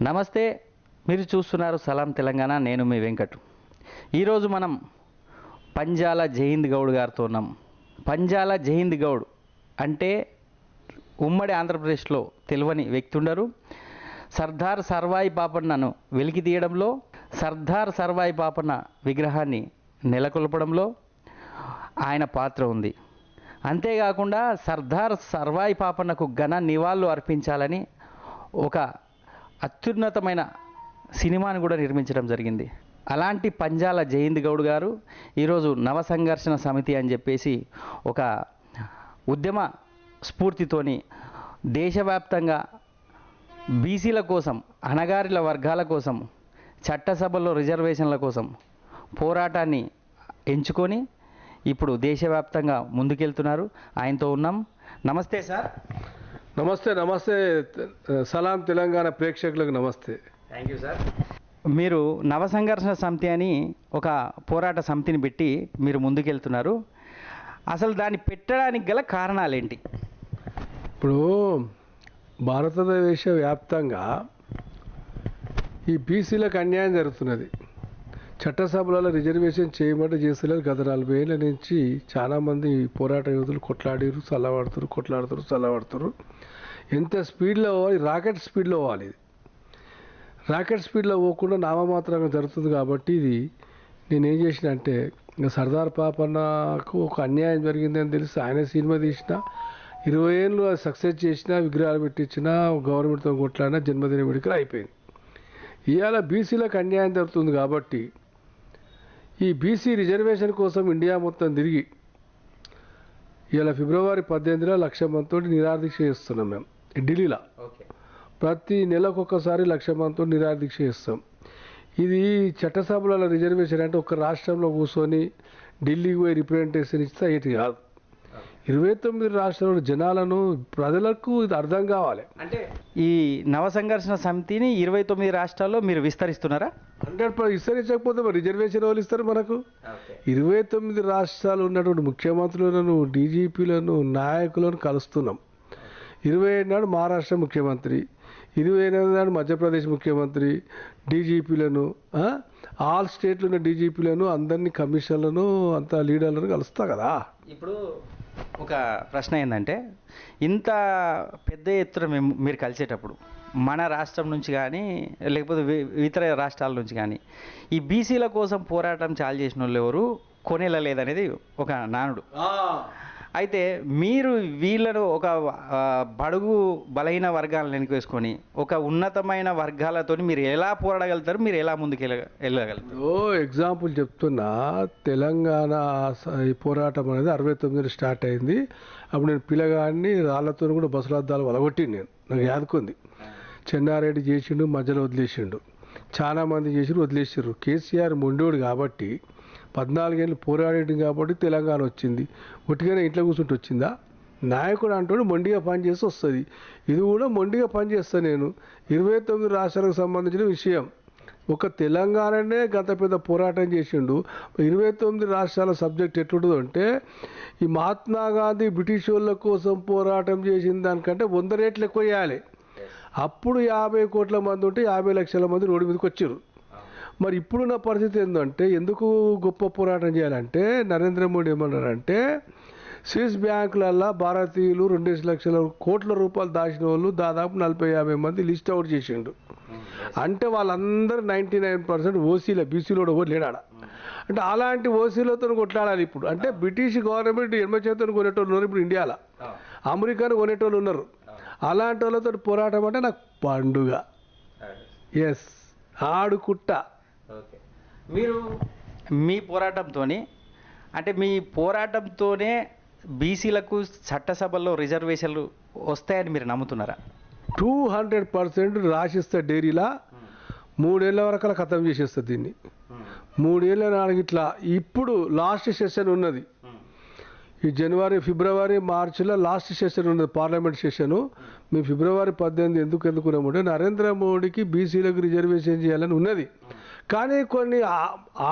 నమస్తే, మీరు చూస్తున్నారు సలాం తెలంగాణ. నేను మీ వెంకట్. ఈరోజు మనం పంజాల జైహింద్ గౌడ్ గారితో ఉన్నాం. పంజాల జైహింద్ గౌడ్ అంటే ఉమ్మడి ఆంధ్రప్రదేశ్లో తెలియని వ్యక్తి ఉండరు. సర్దార్ సర్వాయి పాపన్నను వెలికి తీయడంలో, సర్దార్ సర్వాయి పాపన్న విగ్రహాన్ని నెలకొల్పడంలో ఆయన పాత్ర ఉంది. అంతేకాకుండా సర్దార్ సర్వాయి పాపన్నకు ఘన నివాళులు అర్పించాలని ఒక అత్యున్నతమైన సినిమాని కూడా నిర్మించడం జరిగింది. అలాంటి పంజాల జైహింద్ గౌడ్ గారు ఈరోజు నవ సంఘర్షణ సమితి అని చెప్పేసి ఒక ఉద్యమ స్ఫూర్తితోని దేశవ్యాప్తంగా బీసీల కోసం, అణగారిన వర్గాల కోసం, చట్టసభల్లో రిజర్వేషన్ల కోసం పోరాటాన్ని ఎంచుకొని ఇప్పుడు దేశవ్యాప్తంగా ముందుకెళ్తున్నారు. ఆయనతో ఉన్నాం. నమస్తే సార్. నమస్తే. నమస్తే సలాం తెలంగాణ ప్రేక్షకులకు నమస్తే. Thank you sir. మీరు నవ సంఘర్షణ సమితి అని ఒక పోరాట సమితిని పెట్టి మీరు ముందుకెళ్తున్నారు. అసలు దాన్ని పెట్టడానికి గల కారణాలేంటి? ఇప్పుడు భారతదేశ వ్యాప్తంగా ఈ బీసీలకు అన్యాయం జరుగుతున్నది. చట్టసభలలో రిజర్వేషన్ చేయమంటే చేస్తలేరు. గత 40 ఏళ్ళ నుంచి చాలామంది పోరాట యోధులు కొట్లాడిరు, చల్లబడుతురు. ఎంత స్పీడ్లో రాకెట్ స్పీడ్లో పోవాలి. రాకెట్ స్పీడ్లో పోకుండా నామమాత్రంగా జరుగుతుంది. కాబట్టి ఇది నేనేం చేసిన అంటే, ఇంకా సర్దార్ పాపన్నకు ఒక అన్యాయం జరిగిందని తెలిసి ఆయన సినిమా తీసిన 20 ఏళ్ళు అది సక్సెస్ చేసిన, విగ్రహాలు పెట్టించిన, గవర్నమెంట్తో కొట్లాడిన, జన్మదిన వేడుకలు అయిపోయింది. ఇవాళ బీసీలకు అన్యాయం జరుగుతుంది కాబట్టి ఈ బీసీ రిజర్వేషన్ కోసం ఇండియా మొత్తం తిరిగి ఇవాళ ఫిబ్రవరి 18న 1,00,000 మందితో నిరాదీక్ష చేస్తున్నాం. మేము ఢిల్లీలో ప్రతి నెలకొకసారి 1,00,000 మందితో నిరాదీక్ష చేస్తాం. ఇది చట్టసభలలో రిజర్వేషన్ అంటే ఒక రాష్ట్రంలో కూర్చొని ఢిల్లీకి పోయి రిప్రజెంటేషన్ ఇస్తే అయ్యేది కాదు. 29 రాష్ట్రాల జనాలను, ప్రజలకు ఇది అర్థం కావాలి. అంటే ఈ నవ సంఘర్షణ సమితిని 29 రాష్ట్రాల్లో మీరు విస్తరిస్తున్నారా? 100% విస్తరించకపోతే మరి రిజర్వేషన్ వాళ్ళు ఇస్తారు మనకు. 29 రాష్ట్రాలు ఉన్నటువంటి ముఖ్యమంత్రులను, డీజీపీలను, నాయకులను కలుస్తున్నాం. 27 నాడు మహారాష్ట్ర ముఖ్యమంత్రి, 28 నాడు మధ్యప్రదేశ్ ముఖ్యమంత్రి, డీజీపీలను, ఆల్ స్టేట్లు ఉన్న డీజీపీలను, అందరినీ కమిషన్లను, అంతా లీడర్లను కలుస్తా కదా. ఇప్పుడు ఒక ప్రశ్న ఏంటంటే, ఇంత పెద్ద ఎత్తున మీరు కలిసేటప్పుడు మన రాష్ట్రం నుంచి కానీ లేకపోతే ఇతర రాష్ట్రాల నుంచి కానీ ఈ బీసీల కోసం పోరాటం చాలు చేసిన వాళ్ళు ఎవరు కొనేలలేదనేది ఒక నానుడు. అయితే మీరు వీళ్ళను ఒక బడుగు బలహీన వర్గాలను వెనుకేసుకొని ఒక ఉన్నతమైన వర్గాలతో మీరు ఎలా పోరాడగలుగుతారు, మీరు ఎలా ముందుకు వెళ్ళగలుగుతారు? ఎగ్జాంపుల్ చెప్తున్నా. తెలంగాణ ఈ పోరాటం అనేది 69 స్టార్ట్ అయింది. అప్పుడు నేను పిల్లగాడిని రాళ్లతో కూడా బస్సులద్దాలు వలగొట్టింది. నాకు యాదుకుంది. చెన్నారెడ్డి చేసిండు, మధ్యలో వదిలేసిండు. చాలామంది చేసిరు, వదిలేసారు. కేసీఆర్ మొండోడు కాబట్టి 14 ఏళ్ళు పోరాడేది కాబట్టి తెలంగాణ వచ్చింది. ఒట్టిగానే ఇంట్లో కూర్చుంటూ వచ్చిందా? నాయకుడు అంటాడు మొండిగా పనిచేసి వస్తుంది. ఇది కూడా మొండిగా పనిచేస్తాను నేను. 29 రాష్ట్రాలకు సంబంధించిన విషయం. ఒక తెలంగాణనే గత పెద్ద పోరాటం చేసిండు. 29 రాష్ట్రాల సబ్జెక్ట్ ఎట్లుంటుందో అంటే, ఈ మహాత్మా గాంధీ బ్రిటిష్ వాళ్ళ కోసం పోరాటం చేసిన దానికంటే 100 రెట్లు ఎక్కువ చేయాలి. అప్పుడు 50 కోట్ల మంది ఉంటే 50 లక్షల మంది రోడ్డు మీదకి వచ్చారు. మరి ఇప్పుడున్న పరిస్థితి ఏంటంటే, ఎందుకు గొప్ప పోరాటం చేయాలంటే, నరేంద్ర మోడీ ఏమన్నారంటే, స్విస్ బ్యాంకులల్లో భారతీయులు 2 లక్షల కోట్ల రూపాయలు దాచిన వాళ్ళు దాదాపు 40-50 మంది లిస్ట్ అవుట్ చేసిండు. అంటే వాళ్ళందరూ 99% ఓసీల, బీసీలో కూడా లేడాడ. అంటే అలాంటి ఓసీలతో కొట్లాడాలి ఇప్పుడు. అంటే బ్రిటిష్ గవర్నమెంట్ ఎడమ చేతులు కొనేటోళ్ళు ఉన్నారు ఇప్పుడు ఇండియాలో, అమెరికాను కొనేటోళ్ళు ఉన్నారు. అలాంటి వాళ్ళతో పోరాటం అంటే నాకు పండుగ. ఎస్, ఆడుకుట్ట. మీరు మీ పోరాటంతోనే, అంటే మీ పోరాటంతోనే బీసీలకు చట్టసభల్లో రిజర్వేషన్లు వస్తాయని మీరు నమ్ముతున్నారా? 200% రాసిస్తా. డైరీలా 3 ఏళ్ళ వరకు ఖతం చేసేస్తుంది దీన్ని. 3 ఏళ్ళ నాలుగు ఇట్లా. ఇప్పుడు లాస్ట్ సెషన్ ఉన్నది. ఈ జనవరి ఫిబ్రవరి మార్చిలో లాస్ట్ సెషన్ ఉన్నది పార్లమెంట్ సెషను. మేము ఫిబ్రవరి 18 ఎందుకు ఎన్నుకున్నామంటే నరేంద్ర మోడీకి బీసీలకు రిజర్వేషన్ చేయాలని ఉన్నది. కానీ కొన్ని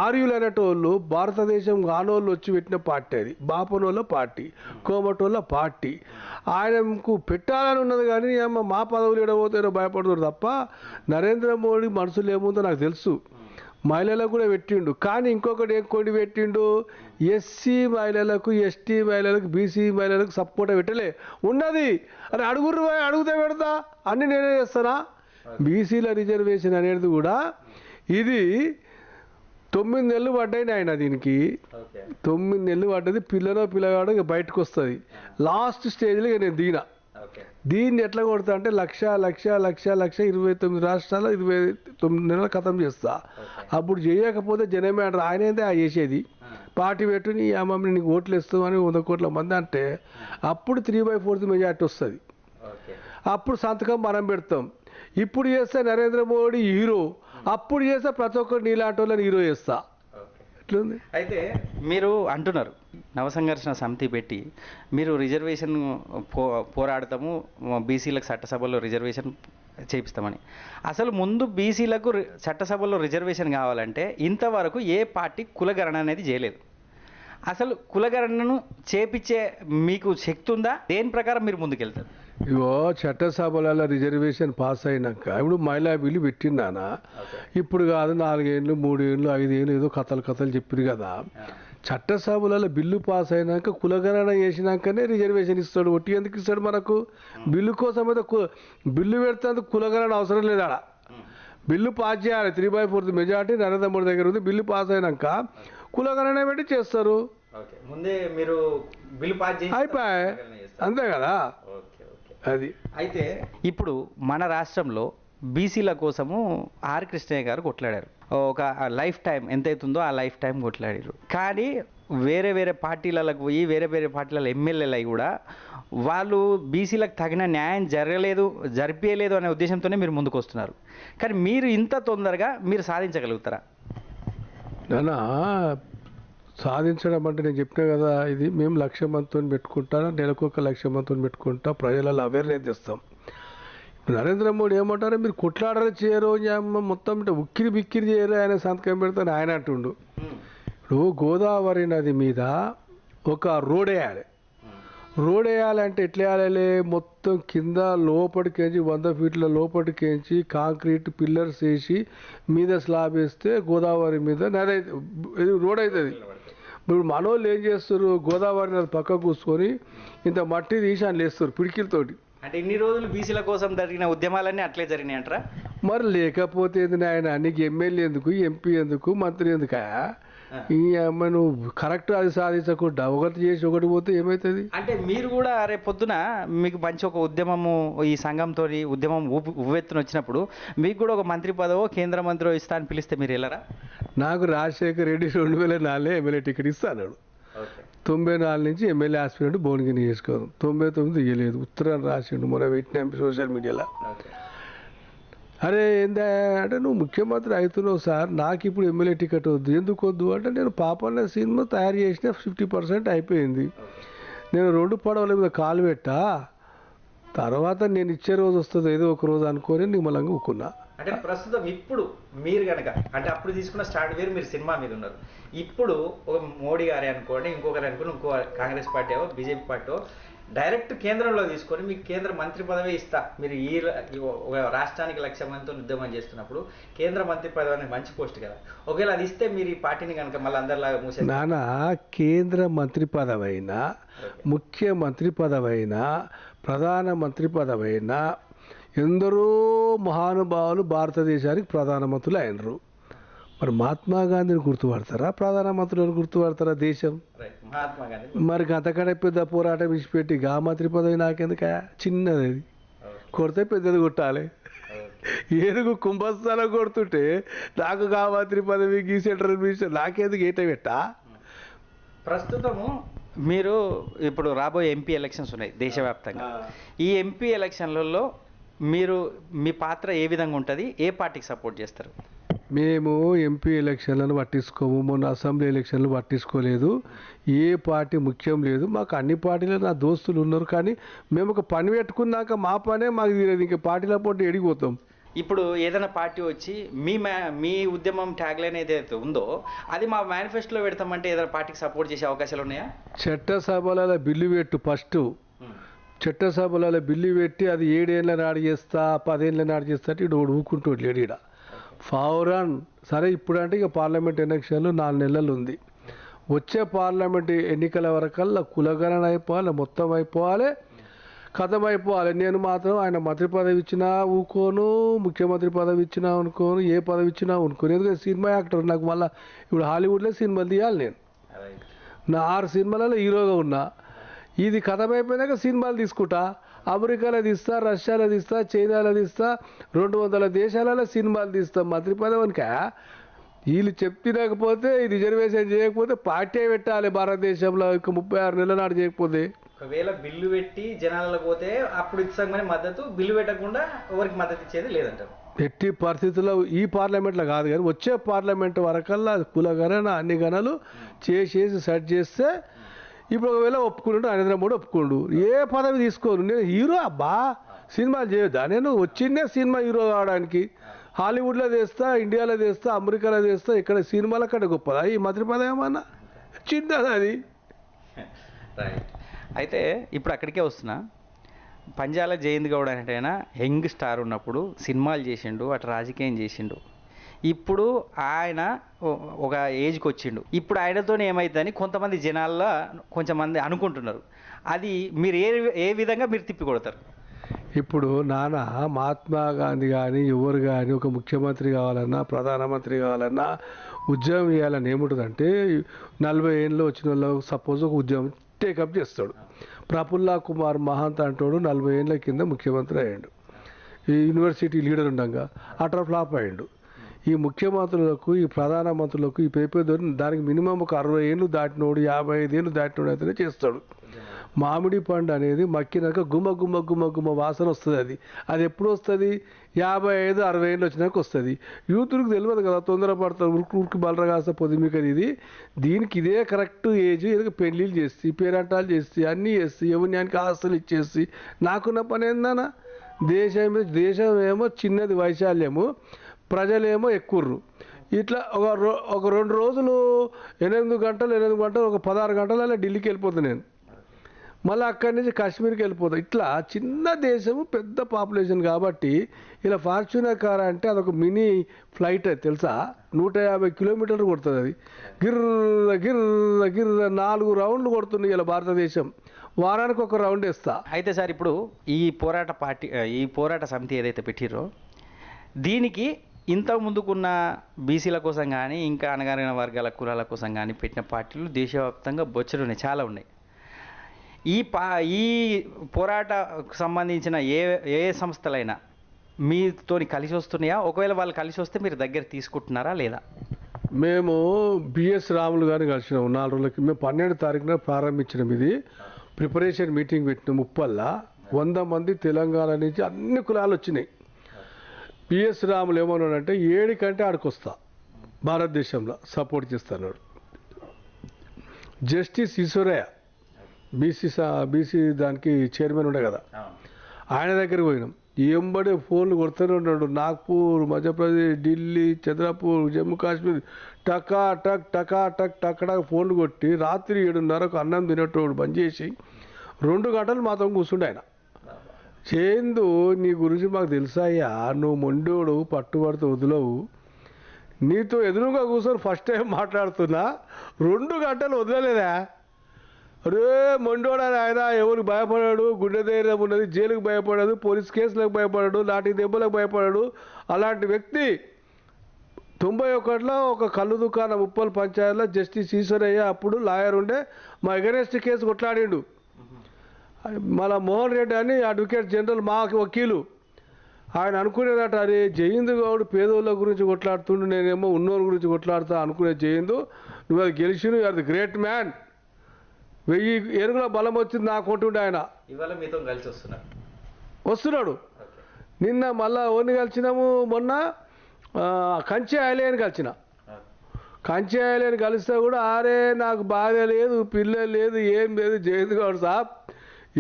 ఆర్యులు అనేటోళ్ళు భారతదేశం కానోళ్ళు వచ్చి పెట్టిన పార్టీ అది, బాపనోళ్ళ పార్టీ, కోమటోళ్ళ పార్టీ. ఆయనకు పెట్టాలని ఉన్నది కానీ మా పదవులు ఎడబోతారో భయపడతారు తప్ప నరేంద్ర మోడీ మనసులో ఏముందో నాకు తెలుసు. మహిళలకు కూడా పెట్టిండు. కానీ ఇంకొకటి ఏం కొన్ని పెట్టిండు, ఎస్సీ మహిళలకు, ఎస్టీ మహిళలకు, బీసీ మహిళలకు సపోర్ట్ పెట్టలే ఉన్నది. అని అడిగితే పెడతా అన్ని నేనే చేస్తానా? బీసీల రిజర్వేషన్ అనేది కూడా ఇది 9 నెలలు పడ్డాయి ఆయన, దీనికి 9 నెలలు పడ్డది. పిల్లగాడు ఇక బయటకు వస్తుంది. లాస్ట్ స్టేజ్లో ఇక నేను దీన్ని ఎట్లా కొడతా అంటే 1,29 రాష్ట్రాలు 29 నెలలు ఖతం చేస్తా. అప్పుడు చేయకపోతే జనమే అంటారు ఆయన ఏందే ఆ చేసేది, పార్టీ పెట్టు నీ అమ్మని నీకు ఓట్లు ఇస్తామని 100 కోట్ల మంది అంటే అప్పుడు 3/4 మెజార్టీ వస్తుంది. అప్పుడు సంతకం మనం పెడతాం. ఇప్పుడు చేస్తే నరేంద్ర మోడీ హీరో, అప్పుడు చేస్తే ప్రతి ఒక్కరు నీలాంటి వాళ్ళని హీరో చేస్తా. ఎట్లుంది? అయితే మీరు అంటున్నారు నవసంఘర్షణ సమితి పెట్టి మీరు రిజర్వేషన్ పోరాడతాము, బీసీలకు చట్టసభలో రిజర్వేషన్ చేపిస్తామని. అసలు ముందు బీసీలకు చట్టసభలో రిజర్వేషన్ కావాలంటే ఇంతవరకు ఏ పార్టీ కులగణన అనేది చేయలేదు. అసలు కులగణనను చేపించే మీకు శక్తి ఉందా? దేని ప్రకారం మీరు ముందుకెళ్తారు? ఇగో చట్టసభలలో రిజర్వేషన్ పాస్ అయినాక ఇప్పుడు మహిళా బిల్లు పెట్టినానా, ఇప్పుడు కాదు 4 ఏళ్ళు 3 ఏళ్ళు 5 ఏళ్ళు ఏదో కథలు చెప్పారు కదా. చట్టసభలలో బిల్లు పాస్ అయినాక కులగణన చేసినాకనే రిజర్వేషన్ ఇస్తాడు. ఒట్టి ఎందుకు ఇస్తాడు మనకు? బిల్లు కోసం అయితే బిల్లు పెడితే కులగణన అవసరం లేదా? బిల్లు పాస్ చేయాలి. 3/4 మెజార్టీ నరేంద్ర మోడీ దగ్గర ఉంది. బిల్లు పాస్ అయినాక కులగణన పెట్టి చేస్తారు. ముందే మీరు బిల్లు పాస్ అయిపోయాయి, అంతే కదా. అది అయితే ఇప్పుడు మన రాష్ట్రంలో బీసీల కోసము ఆర్ కృష్ణయ్య గారు కొట్లాడారు. ఒక లైఫ్ టైం ఎంత అవుతుందో ఆ లైఫ్ టైం కొట్లాడారు. కానీ వేరే పార్టీలకు పోయి వేరే పార్టీల ఎమ్మెల్యేలు అయి కూడా వాళ్ళు బీసీలకు తగిన న్యాయం జరిపేయలేదు అనే ఉద్దేశంతోనే మీరు ముందుకు వస్తున్నారు. కానీ మీరు ఇంత తొందరగా మీరు సాధించగలుగుతారా? నానా సాధించడం అంటే నేను చెప్పినా కదా, ఇది మేము 1,00,000 మందితో పెట్టుకుంటా, నెలకు 1,00,000 మందితో పెట్టుకుంటా, ప్రజలలో అవేర్నెస్ తెస్తాం. నరేంద్ర మోడీ ఏమంటారో మీరు కొట్లాడరు చేయరు మొత్తం అంటే ఉక్కిరి బిక్కిరి చేయరు ఆయన సంతకం పెడతాను ఆయన అంటుండు. ఇప్పుడు గోదావరి నది మీద ఒక రోడ్ వేయాలంటే ఎట్లా వేయాలి? మొత్తం కింద లోపలికేంచి 100 ఫీట్ల లోపలికేంచి కాంక్రీట్ పిల్లర్స్ వేసి మీద స్లాబ్ వేస్తే గోదావరి మీద నది రోడ్ అవుతుంది. ఇప్పుడు మనోళ్ళు ఏం చేస్తారు, గోదావరి నది పక్క కూర్చొని ఇంత మట్టి తీసి అని లేస్తారు పిడికిలతోటి. అంటే ఇన్ని రోజులు బీసీల కోసం జరిగిన ఉద్యమాలన్నీ అట్లే జరిగినాయి అంటారా? మరి లేకపోతే ఆయన నీకు ఎమ్మెల్యే ఎందుకు, ఎంపీ ఎందుకు, మంత్రి ఎందుకా? ఈ అమ్మ నువ్వు కరెక్ట్ అది సాధించకుండా ఒకటి చేసి ఒకటి పోతే ఏమవుతుంది? అంటే మీరు కూడా రేపు పొద్దున మీకు మంచి ఒక ఉద్యమము ఈ సంఘంతో ఉద్యమం ఉవ్వెత్తున వచ్చినప్పుడు మీకు కూడా ఒక మంత్రి పదవో కేంద్ర మంత్రి ఇస్తా అని పిలిస్తే మీరు వెళ్ళరా? నాకు రాజశేఖర్ రెడ్డి 2004 ఎమ్మెల్యే టికెట్ ఇస్తాడు. 94 నుంచి ఎమ్మెల్యే ఆస్పిరెంట్ భువనగిరి చేసుకోదు. 99 ఇవ్వలేదు, ఉత్తరాలు రాసిండు మొన్న పెట్టిన సోషల్ మీడియాలో. అరే ఏందా అంటే నువ్వు ముఖ్యమంత్రి అవుతున్నావు సార్, నాకు ఇప్పుడు ఎమ్మెల్యే టికెట్ వద్దు. ఎందుకు వద్దు అంటే నేను పాపన్న సినిమా తయారు చేసిన 50% అయిపోయింది. నేను 2 పడవల మీద కాలు పెట్టా, తర్వాత నేను ఇచ్చే రోజు వస్తుంది ఏదో ఒక రోజు అనుకొని నిమ్మలంగా ఊకున్నా. అంటే ప్రస్తుతం ఇప్పుడు మీరు కనుక అంటే అప్పుడు తీసుకున్న స్టార్ట్ వేరు, మీరు సినిమా మీద ఉన్నారు. ఇప్పుడు ఒక మోడీ గారే అనుకోండి, ఇంకొకరు అనుకోండి, ఇంకో Congress party BJP party direct కేంద్రంలో తీసుకొని మీకు కేంద్ర మంత్రి పదవి ఇస్తా, మీరు ఒక రాష్ట్రానికి 1,00,000 మందితో ఉద్యమం చేస్తున్నప్పుడు కేంద్ర మంత్రి పదవి అనేది మంచి పోస్ట్ కదా, ఒకవేళ అది ఇస్తే మీరు ఈ పార్టీని కనుక మళ్ళీ అందరిలాగా మూసే నానా కేంద్ర మంత్రి పదవైనా, ముఖ్యమంత్రి పదవైనా, ప్రధానమంత్రి పదవైనా ఎందరో మహానుభావులు భారతదేశానికి ప్రధానమంత్రులు అయినరు. మరి మహాత్మా గాంధీని గుర్తుపడతారా, ప్రధానమంత్రులను గుర్తుపడతారా దేశం? మరి అంతకంటే పెద్ద పోరాటం విడిచిపెట్టి గా మంత్రి పదవి నాకెందుక? చిన్నది, అది కొడితే పెద్దది కొట్టాలి. ఏనుగు కుంభస్థానం కొడుతుంటే నాకు గా మంత్రి పదవి గీ సెంట్రల్ మినిస్టర్ నాకెందుకు ఏట పెట్టా? ప్రస్తుతము మీరు ఇప్పుడు రాబోయే ఎంపీ ఎలక్షన్స్ ఉన్నాయి దేశవ్యాప్తంగా. ఈ ఎంపీ ఎలక్షన్లలో మీరు మీ పాత్ర ఏ విధంగా ఉంటుంది, ఏ పార్టీకి సపోర్ట్ చేస్తారు? మేము ఎంపీ ఎలక్షన్లను పట్టించుకోము, మొన్న అసెంబ్లీ ఎలక్షన్లు పట్టించుకోలేదు. ఏ పార్టీ ముఖ్యం లేదు మాకు. అన్ని పార్టీలు నా దోస్తులు ఉన్నారు, కానీ మేము ఒక పని పెట్టుకున్నాక మా పనే మాకు తెలియదు. ఇంకా పార్టీల పోటీ ఎడిగిపోతాం. ఇప్పుడు ఏదైనా పార్టీ వచ్చి మీ ఉద్యమం ట్యాగ్ లైన్ ఏదైతే ఉందో అది మా మేనిఫెస్టోలో పెడతామంటే ఏదైనా పార్టీకి సపోర్ట్ చేసే అవకాశాలు ఉన్నాయా? చట్టసభలలో బిల్లు పెట్టు ఫస్ట్. చట్టసభలలో బిల్లు పెట్టి అది 7 ఏళ్ళ నాడు చేస్తా 10 ఏళ్ళ నాడు చేస్తా అంటే ఇడు ఊకుంటూ లేడు ఈడ ఫౌరన్. సరే ఇప్పుడంటే ఇక పార్లమెంట్ ఎలక్షన్లు 4 నెలలు ఉంది. వచ్చే పార్లమెంట్ ఎన్నికల వరకల్లా కులగణన అయిపోవాలి, మొత్తం అయిపోవాలి, కథం అయిపోవాలి. నేను మాత్రం ఆయన మంత్రి పదవి ఇచ్చినా ఊకోను, ముఖ్యమంత్రి పదవి ఇచ్చినా అనుకోను, ఏ పదవి ఇచ్చినా అనుకోను. ఎందుకంటే సినిమా యాక్టర్. నాకు మళ్ళీ ఇప్పుడు హాలీవుడ్లో సినిమాలు తీయాలి. నేను నా 6 సినిమాలలో హీరోగా ఉన్నా. ఇది కథం అయిపోయినాక సినిమాలు తీసుకుంటా. అమెరికాలో తీస్తా, రష్యాలో తీస్తా, చైనాలో తీస్తా, 200 దేశాలలో సినిమాలు తీస్తా. మంత్రి పదవినికా వీళ్ళు చెప్పినకపోతే ఈ రిజర్వేషన్ చేయకపోతే పార్టీ పెట్టాలి భారతదేశంలో. ఇక 36 నెలల నాడు చేయకపోతే ఒకవేళ బిల్లు పెట్టి జనాలకు పోతే అప్పుడు ఇస్తామని మద్దతు, బిల్లు పెట్టకుండా ఎవరికి మద్దతు ఇచ్చేది లేదంటారు. ఎట్టి పరిస్థితుల్లో ఈ పార్లమెంట్లో కాదు, కానీ వచ్చే పార్లమెంట్ వరకల్లా కుల గణన అన్ని గణలు చేసేసి సెట్ చేస్తే. ఇప్పుడు ఒకవేళ ఒప్పుకుంటూ నరేంద్ర మోడీ ఒప్పుకోండు, ఏ పదవి తీసుకోను. నేను హీరో అబ్బా, సినిమాలు చేయొద్దా? నేను వచ్చిందే సినిమా హీరో కావడానికి. హాలీవుడ్లో చేస్తా, ఇండియాలో చేస్తా, అమెరికాలో చేస్తా. ఇక్కడ సినిమాల కంటే గొప్పదా ఈ మంత్రి పదవి? ఏమన్నా చిన్నది అది. రైట్. అయితే ఇప్పుడు అక్కడికే వస్తున్నా. పంజాల జయంత్ గౌడ్ అనేటైనా యంగ్ స్టార్ ఉన్నప్పుడు సినిమాలు చేసిండు, అటు రాజకీయం చేసిండు. ఇప్పుడు ఆయన ఒక ఏజ్కి వచ్చిండు. ఇప్పుడు ఆయనతో ఏమవుతుందని కొంతమంది జనాల్లో కొంచెం మంది అనుకుంటున్నారు. అది మీరు ఏ విధంగా మీరు తిప్పి కొడతారు? ఇప్పుడు నాన్న మహాత్మా గాంధీ కానీ ఎవరు కానీ ఒక ముఖ్యమంత్రి కావాలన్నా, ప్రధానమంత్రి కావాలన్నా ఉద్యోగం చేయాలని ఏముంటుందంటే 40 ఏళ్ళు వచ్చిన వాళ్ళు సపోజ్ ఒక ఉద్యోగం టేకప్ చేస్తాడు. ప్రఫుల్లా కుమార్ మహంత్ అంటాడు 40 ఏళ్ళ కింద ముఖ్యమంత్రి అయ్యాడు. ఈ యూనివర్సిటీ లీడర్ ఉండగా అటర్ ఫ్లాప్ అయ్యాడు. ఈ ముఖ్యమంత్రులకు, ఈ ప్రధానమంత్రులకు ఈ పేపర్ దానికి మినిమం ఒక 60 ఏళ్ళు దాటినోడు, 55 ఏళ్ళు దాటినోడు అయితేనే చేస్తాడు. మామిడి పండు అనేది మక్కినాక గుమ్మ గుమ్మ గుమ్మ గుమ్మ వాసన వస్తుంది. అది ఎప్పుడు వస్తుంది? 55, 60 ఏళ్ళు వచ్చినాక వస్తుంది. యూత్కి తెలియదు కదా, తొందరపడతారు, ఉరికి బలర కాస్త పొదిమికది. దీనికి ఇదే కరెక్ట్ ఏజ్. ఎందుకు పెళ్ళిళ్ళు చేసి, పేరంటాలు చేసి, అన్నీ చేసి, ఎవరికి ఆస్తులు ఇచ్చేసి నాకున్న పని ఏందన్నా? దేశం ఏమో చిన్నది వైశాల్యము, ప్రజలేమో ఎక్కుర్రు. ఇట్లా ఒక 2 రోజులు 8 గంటలు ఒక 16 గంటలలో ఢిల్లీకి వెళ్ళిపోతాను నేను. మళ్ళీ అక్కడి నుంచి కాశ్మీర్కి వెళ్ళిపోతాం. ఇట్లా చిన్న దేశము, పెద్ద పాపులేషన్ కాబట్టి ఇలా ఫార్చ్యూనర్ కార్ అంటే అదొక మినీ ఫ్లైట్ అది తెలుసా. 150 కిలోమీటర్లు కొడుతుంది అది. గిర్ర గిర్ర గిర్ర 4 రౌండ్లు కొడుతుంది ఇలా భారతదేశం. వారానికి ఒక రౌండ్ వేస్తా. అయితే సార్ ఇప్పుడు ఈ పోరాట సమితి ఏదైతే పెట్టిరో దీనికి ఇంతకు ముందుకున్న బీసీల కోసం కానీ ఇంకా అణగారిన వర్గాల కులాల కోసం కానీ పెట్టిన పార్టీలు దేశవ్యాప్తంగా బొచ్చలు ఉన్నాయి, చాలా ఉన్నాయి. ఈ పోరాటకు సంబంధించిన ఏ సంస్థలైనా మీతోని కలిసి వస్తున్నాయా? ఒకవేళ వాళ్ళు కలిసి వస్తే మీరు దగ్గర తీసుకుంటున్నారా లేదా? మేము బిఎస్ రాములు గారిని కలిసినాము 4 రోజులకి. మేము 12వ తారీఖున ప్రారంభించినాం. ఇది ప్రిపరేషన్ మీటింగ్ పెట్టినాం. ఉప్పల్లా 100 మంది తెలంగాణ నుంచి అన్ని కులాలు వచ్చినాయి. బిఎస్ రాములు ఏమన్నాడంటే 7 కంటే ఆడికొస్తా, భారతదేశంలో సపోర్ట్ చేస్తున్నాడు. జస్టిస్ ఈశ్వరయ్య బీసీ దానికి చైర్మన్ ఉండే కదా, ఆయన దగ్గరికి పోయినాం. ఎంబడే ఫోన్లు కొడుతూనే ఉన్నాడు. నాగ్పూర్, మధ్యప్రదేశ్, ఢిల్లీ, చంద్రపూర్, జమ్మూ కాశ్మీర్ టకా టక్ టకా టక్ టక్కడా ఫోన్లు కొట్టి రాత్రి 7:30కు అన్నం తినేటోడు బంద్ చేసి 2 గంటలు మాత్రం కూర్చుండే ఆయన. చేందు నీ గురించి మాకు తెలుసాయ్యా, నువ్వు మొండోడు, పట్టుబడితే వదలవు. నీతో ఎదురుగా కూర్చొని ఫస్ట్ టైం మాట్లాడుతున్నా 2 గంటలు వదలలేదా? అరే మొండోడా ఆయన, ఎవరికి భయపడాడు, గుండె ధైర్యం ఉన్నది, జైలుకు భయపడాడు, పోలీస్ కేసులకు భయపడాడు, లాఠీ దెబ్బలకు భయపడాడు. అలాంటి వ్యక్తి 91లో ఒక కళ్ళు దుకాణం ఉప్పల్ పంచాయతీలో జస్టిస్ ఈశ్వరయ్య అప్పుడు లాయర్ ఉండే, మా ఎగరెస్ట్ కేసు కొట్లాడిండు. మళ్ళా మోహన్ రెడ్డి అని అడ్వకేట్ జనరల్ మా వకీలు, ఆయన అనుకునేదట, అరే జయంత్ గౌడ్ పేదోళ్ళ గురించి కొట్లాడుతుండు, నేనేమో ఉన్నోళ్ళ గురించి కొట్లాడుతా అనుకునే జయంత్, నువ్వు అది గెలిచిను, you are the great man. 1000 ఏనుగుల బలం వచ్చింది నాకు ఉంటుండే ఆయన. ఇవాళ మీతో కలిసి వస్తున్నాడు. నిన్న మళ్ళా ఓన్ని కలిసినాము. మొన్న కంచె ఆయలేని కలిసిన కంచె ఆయలేని కలిస్తే కూడా ఆరే నాకు బాధ లేదు పిల్లలు లేదు ఏం లేదు జయంత్ గౌడ్ సాబ్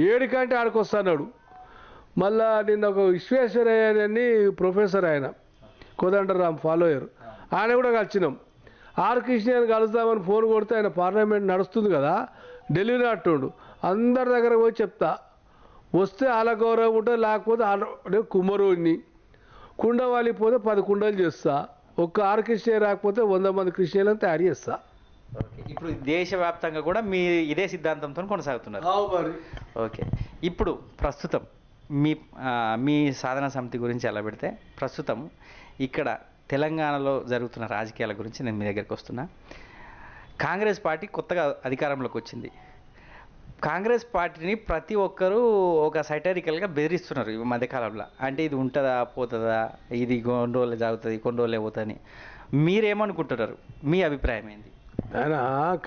ఏడికంటే ఆడికొస్తున్నాడు. మళ్ళా నిన్న ఒక విశ్వేశ్వరయ్య అని ప్రొఫెసర్ ఆయన కోదండరామ్ ఫాలోయర్ ఆయన కూడా కలిసినాం. ఆర్ కృష్ణని కలుద్దామని ఫోన్ కొడితే ఆయన పార్లమెంట్ నడుస్తుంది కదా ఢిల్లీలో అట్టుండు. అందరి దగ్గర పోయి చెప్తా వస్తే అలా గౌరవం ఉంటుంది లేకపోతే కుమ్మరోడిని కుండ వాలిపోతే 10 కుండలు చేస్తా. ఒక్క ఆర్ కృష్ణ రాకపోతే 100 మంది కృష్ణలను తయారు చేస్తా. ఇప్పుడు దేశవ్యాప్తంగా కూడా మీ ఇదే సిద్ధాంతంతో కొనసాగుతున్నారు. ఓకే, ఇప్పుడు ప్రస్తుతం మీ సాధన సమితి గురించి ఎలా పెడితే ప్రస్తుతం ఇక్కడ తెలంగాణలో జరుగుతున్న రాజకీయాల గురించి నేను మీ దగ్గరికి వస్తున్నా. కాంగ్రెస్ పార్టీ కొత్తగా అధికారంలోకి వచ్చింది. కాంగ్రెస్ పార్టీని ప్రతి ఒక్కరూ ఒక సైటారికల్గా బెదిరిస్తున్నారు ఈ మధ్యకాలంలో. అంటే ఇది ఉంటుందా పోతుందా, ఇది కొన్ని రోజులే జాగుతుంది కొన్ని రోజులే పోతుందని. మీరేమనుకుంటున్నారు, మీ అభిప్రాయం ఏంది? ఆయన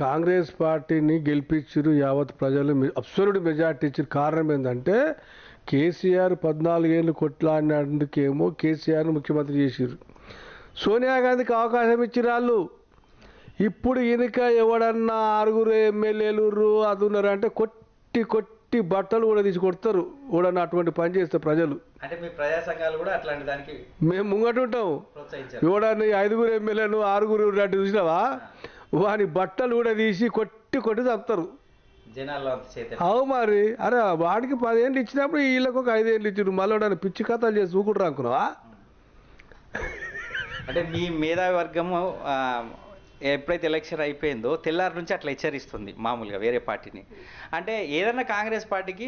కాంగ్రెస్ పార్టీని గెలిపించారు, యావత్ ప్రజలు అబ్సల్యూట్ మెజార్టీ ఇచ్చారు. కారణం ఏంటంటే కేసీఆర్ 14 ఏళ్ళు కొట్లాడినందుకేమో కేసీఆర్ను ముఖ్యమంత్రి చేసారు. సోనియా గాంధీకి అవకాశం ఇచ్చారు వాళ్ళు. ఇప్పుడు ఈయనక ఎవడన్నా 6 ఎమ్మెల్యేలు అది ఉన్నారంటే కొట్టి బట్టలు కూడా తీసి కొడతారు ఎవడన్నా అటువంటి పని చేస్తే ప్రజలు. అంటే మీ ప్రజా సంఘాలు కూడా అట్లాంటి దానికి మేము ముంగట ఉంటాం. ఎవడన్నా 5 ఎమ్మెల్యేలు 6 అంటే చూసినావా వాని బట్టలు కూడా తీసి కొట్టి చంపుతారు జనాల్లో. అవు మరి అరే వాడికి 10 ఏళ్ళు ఇచ్చినప్పుడు వీళ్ళకి ఒక 5 ఏళ్ళు ఇచ్చారు. మళ్ళీ పిచ్చి కథలు చేసి ఊకుంటారు అనుకున్నావా? అంటే మీ మేధావి వర్గము ఎప్పుడైతే ఎలక్షన్ అయిపోయిందో తెల్లారి నుంచి అట్లా హెచ్చరిస్తుంది మామూలుగా వేరే పార్టీని. అంటే ఏదైనా కాంగ్రెస్ పార్టీకి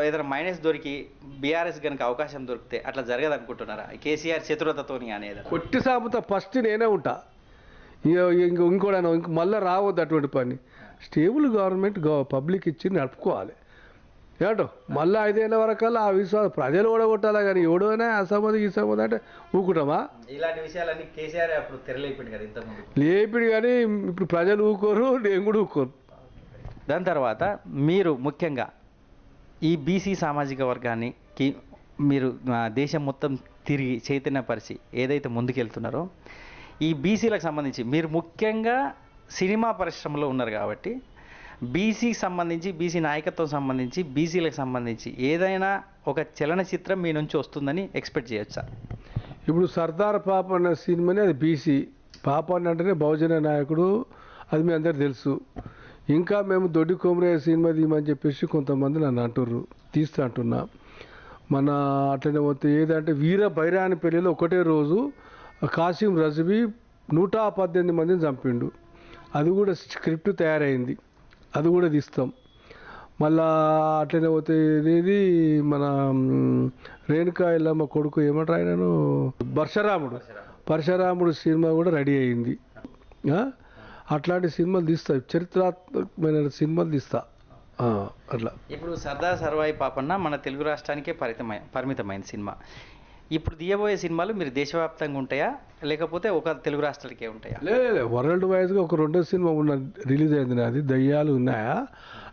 ఏదైనా మైనస్ దొరికి బీఆర్ఎస్ కనుక అవకాశం దొరికితే అట్లా జరగదు అనుకుంటున్నారా? కేసీఆర్ చతురతతోని అనేది కొట్టి సాపుతా ఫస్ట్ నేనే ఉంటా. ఇంకోటి మళ్ళీ రావద్దు అటువంటి పని. స్టేబుల్ గవర్నమెంట్ పబ్లిక్ ఇచ్చి నడుపుకోవాలి. ఏటో మళ్ళీ 5 ఏళ్ళ వరకల్లా ఆ విశ్వాసం ప్రజలు ఓడగొట్టాలా కానీ ఎవడైనా అసమ్మతి ఇసమ్మతి అంటే ఊకుంటామా? ఇలాంటి విషయాలన్నీ కేసీఆర్ అప్పుడు తెరలేపిడు కదా ఇంతకుముందు. లేపిడు కానీ ఇప్పుడు ప్రజలు ఊకోరు, నేను కూడా ఊకోరు. దాని తర్వాత మీరు ముఖ్యంగా ఈ బీసీ సామాజిక వర్గానికి మీరు దేశం మొత్తం తిరిగి చైతన్యపరిచి ఏదైతే ముందుకెళ్తున్నారో ఈ బీసీలకు సంబంధించి మీరు ముఖ్యంగా సినిమా పరిశ్రమలో ఉన్నారు కాబట్టి బీసీకి సంబంధించి బీసీ నాయకత్వం సంబంధించి బీసీలకు సంబంధించి ఏదైనా ఒక చలనచిత్రం మీ నుంచి వస్తుందని ఎక్స్పెక్ట్ చేయొచ్చా? ఇప్పుడు సర్దార్ పాపన్న సినిమాని అది బీసీ. పాపన్న అంటేనే బహుజన నాయకుడు, అది మీ అందరికి తెలుసు. ఇంకా మేము దొడ్డి కొమరయ్య సినిమా తీయమని చెప్పేసి కొంతమంది నన్ను అంటుర్రు, తీస్తా అంటున్నా. మన అట్లనే పోతే ఏదంటే వీర బైరాని పెళ్ళిలో ఒకటే రోజు కాసిం రజ్వీ 118 మందిని చంపిండు. అది కూడా స్క్రిప్ట్ తయారైంది, అది కూడా తీస్తాం. మళ్ళా అట్లనే పోతే ఇది మన రేణుకా ఎల్లమ్మ కొడుకు ఏమంటారు ఆయనను పరశురాముడు సినిమా కూడా రెడీ అయింది. అట్లాంటి సినిమాలు తీస్తా, చరిత్రాత్మకమైన సినిమాలు తీస్తా అట్లా. ఇప్పుడు సర్దార్ సర్వాయి పాపన్న మన తెలుగు రాష్ట్రానికే పరిమితమైన సినిమా. ఇప్పుడు తీయబోయే సినిమాలు మీరు దేశవ్యాప్తంగా ఉంటాయా లేకపోతే ఒక తెలుగు రాష్ట్రాలకే ఉంటాయా? లేదు, వరల్డ్ వైజ్గా ఒక 2 సినిమా రిలీజ్ అయింది. నాది దయ్యాలు ఉన్నాయా,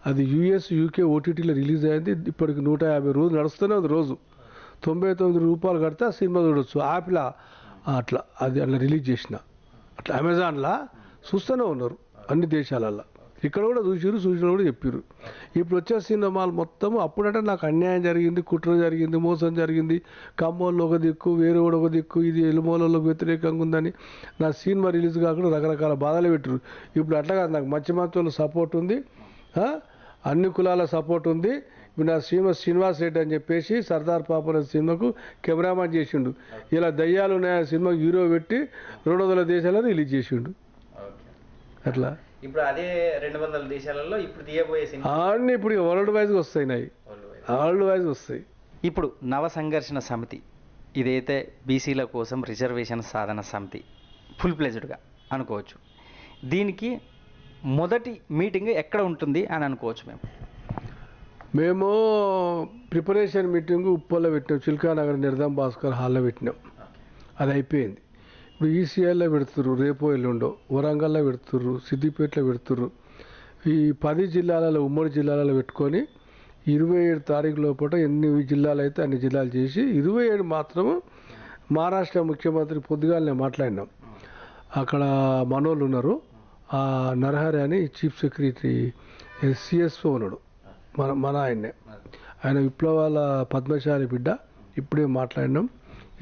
అది US UK OTTలో రిలీజ్ అయింది. ఇప్పటికి 150 రోజులు నడుస్తూనే ఉంది. రోజు 99 రూపాయలు కడితే ఆ సినిమా చూడొచ్చు. యాప్లా అట్లా అది అట్లా రిలీజ్ చేసిన, అట్లా అమెజాన్లా చూస్తూనే ఉన్నారు అన్ని దేశాలల్లో. ఇక్కడ కూడా చూసిన కూడా చెప్పారు. ఇప్పుడు వచ్చే సినిమాలు మొత్తం అప్పుడంటే నాకు అన్యాయం జరిగింది, కుట్ర జరిగింది, మోసం జరిగింది, కమ్మోళ్ళు ఒక దిక్కు వేరే కూడా ఒక దిక్కు, ఇది ఎలుమోళ్ళకు వ్యతిరేకంగా ఉందని నా సినిమా రిలీజ్ కాకుండా రకరకాల బాధలు పెట్టారు. ఇప్పుడు అట్లా కాదు, నాకు మంచి వాళ్ళు సపోర్ట్ ఉంది, అన్ని కులాల సపోర్ట్ ఉంది. ఇప్పుడు నా శ్రీనివాస్ రెడ్డి అని చెప్పేసి సర్దార్ పాపన్న సినిమాకు కెమెరామాన్ చేసిండు. ఇలా దయ్యాలు ఉన్నాయా సినిమాకు హీరో పెట్టి 200 దేశాలలో రిలీజ్ చేసిండు. అట్లా ఇప్పుడు అదే 200 దేశాలలో ఇప్పుడు తీయబోయే సినిమా అన్నీ ఇప్పుడు వరల్డ్ వైజ్గా వస్తాయి, వరల్డ్ వైజ్ వస్తాయి. ఇప్పుడు నవ సంఘర్షణ సమితి ఇదైతే బీసీల కోసం రిజర్వేషన్ సాధన సమితి ఫుల్ ప్లెజ్డ్గా అనుకోవచ్చు. దీనికి మొదటి మీటింగ్ ఎక్కడ ఉంటుంది అని అనుకోవచ్చు? మేము ప్రిపరేషన్ మీటింగ్ ఉప్పల్లో పెట్టినాం, చిల్కానగర్ నిర్దం భాస్కర్ హాల్లో పెట్టినాం. అది అయిపోయింది. ఇప్పుడు ఈసీఐలో పెడుతుర్రు, రేపో ఎల్లుండో వరంగల్లో పెడుతుర్రు, సిద్దిపేటలో పెడుతుర్రు. ఈ 10 జిల్లాలలో ఉమ్మడి జిల్లాలలో పెట్టుకొని 27 తారీఖు లోపల ఎన్ని జిల్లాలు అయితే అన్ని జిల్లాలు చేసి 27 మాత్రము మహారాష్ట్ర ముఖ్యమంత్రి పొద్దుగాలనే మాట్లాడినాం. అక్కడ మనోళ్ళు ఉన్నారు, ఆ నరహరి అని చీఫ్ సెక్రటరీ సిఎస్ఓ ఉన్నాడు, మన ఆయన్నే. ఆయన విప్లవాల పద్మశాలి బిడ్డ. ఇప్పుడే మాట్లాడినాం.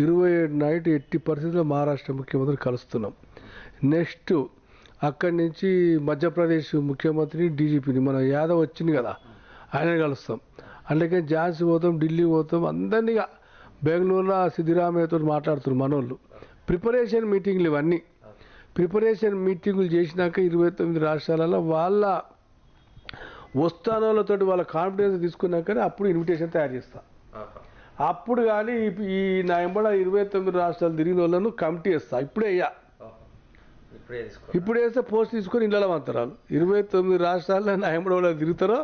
27 నైట్ ఎట్టి పరిస్థితుల్లో మహారాష్ట్ర ముఖ్యమంత్రి కలుస్తున్నాం. నెక్స్ట్ అక్కడి నుంచి మధ్యప్రదేశ్ ముఖ్యమంత్రిని, డీజీపీని, మన యాదవ్ వచ్చింది కదా, ఆయన కలుస్తాం. అందుకే ఝాన్సీ పోతాం, ఢిల్లీ పోతాం, అందరినీ బెంగళూరులో సిద్ధిరామయ్యతో మాట్లాడుతున్నారు మనోళ్ళు. ప్రిపరేషన్ మీటింగ్లు ఇవన్నీ. ప్రిపరేషన్ మీటింగులు చేసినాక 29 రాష్ట్రాలలో వాళ్ళ వస్తానాలతో వాళ్ళ కాన్ఫిడెన్స్ తీసుకున్నాకనే అప్పుడు ఇన్విటేషన్ తయారు చేస్తా. అప్పుడు కానీ ఈ నా ఎంబడ 29 రాష్ట్రాలు తిరిగిన వాళ్ళను కమిటీ వేస్తా. ఇప్పుడు వేస్తే పోస్ట్ తీసుకొని ఇళ్ళలో పంతరాలు. 29 రాష్ట్రాల్లో నా ఎంబడ వాళ్ళు తిరుగుతారో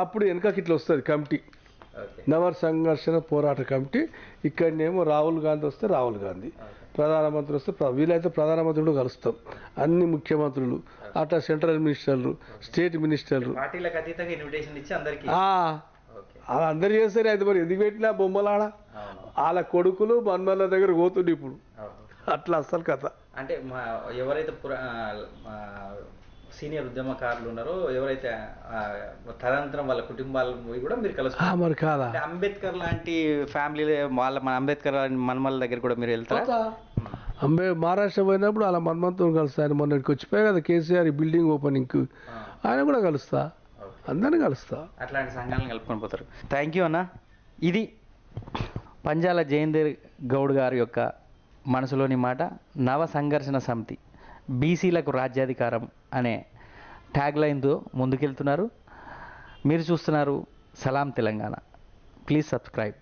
అప్పుడు వెనకకి ఇట్లా వస్తుంది కమిటీ, నవ సంఘర్షణ పోరాట కమిటీ. ఇక్కడనేమో రాహుల్ గాంధీ వస్తే రాహుల్ గాంధీ, ప్రధానమంత్రి వస్తే వీలైతే ప్రధానమంత్రులు కలుస్తాం, అన్ని ముఖ్యమంత్రులు, అట్లా సెంట్రల్ మినిస్టర్లు, స్టేట్ మినిస్టర్లు, అందరు చేస్తారు. అయితే మరి ఎందుకు పెట్టినా బొమ్మలాడ వాళ్ళ కొడుకులు మన్మల్ల దగ్గర పోతుండే ఇప్పుడు. అట్లా అసలు కథ. అంటే ఎవరైతే సీనియర్ ఉద్యమకారులు ఉన్నారో, ఎవరైతే తదనంతరం వాళ్ళ కుటుంబాలు కూడా మీరు కలుస్తారు మరి కాదా? అంబేద్కర్ లాంటి ఫ్యామిలీ మన అంబేద్కర్ మన్మల్ల దగ్గర కూడా మీరు వెళ్తారా? మహారాష్ట్ర పోయినప్పుడు అలా మన్మంతో కలుస్తా. ఆయన మొన్నటికి వచ్చిపోయాయి కదా కేసీఆర్ బిల్డింగ్ ఓపెనింగ్, ఆయన కూడా కలుస్తా, అందరినీ కలుస్తా. అట్లాంటి సంఘాలను కలుపుకొని పోతారు. థ్యాంక్ యూ అన్న. ఇది పంజాల జయేందర్ గౌడ్ గారి యొక్క మనసులోని మాట. నవ సంఘర్షణ సమితి బీసీలకు రాజ్యాధికారం అనే ట్యాగ్ లైన్తో ముందుకెళ్తున్నారు. మీరు చూస్తున్నారు సలాం తెలంగాణ. Please subscribe.